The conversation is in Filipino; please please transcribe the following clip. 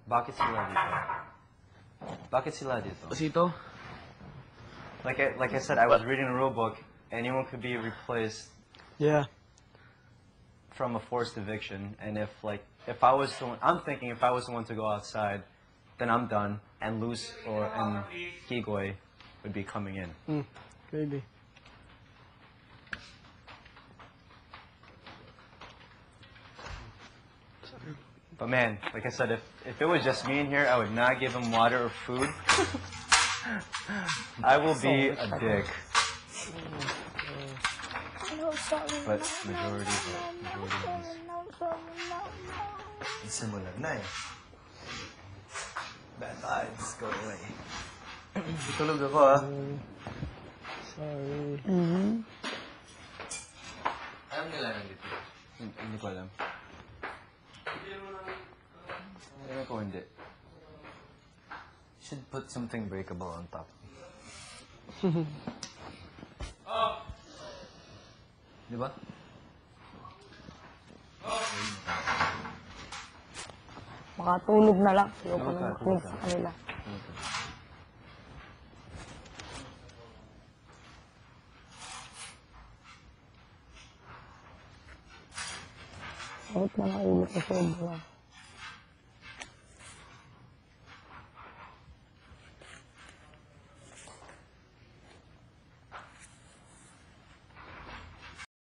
Bakit sila dito? Bakit sila dito? Pasito? Like I said, I was reading a rule book. Anyone could be replaced Yeah. from a forced eviction, and if I was the one, I'm thinking if I was the one to go outside, then I'm done, and Luz and Kigoy would be coming in. Maybe. But man, like I said, if it was just me in here, I would not give him water or food. I will be a dick. But majority is. Simulan na eh. Bad vibes, go away. Tulog ako ah. Sorry. Alam nila nandito. Hindi ko alam. Alam ko hindi. Should put something breakable on top. Di ba? Makatulog na lang. Ayoko na makinig sa kanila. Sakit na ng ulo ko sobra.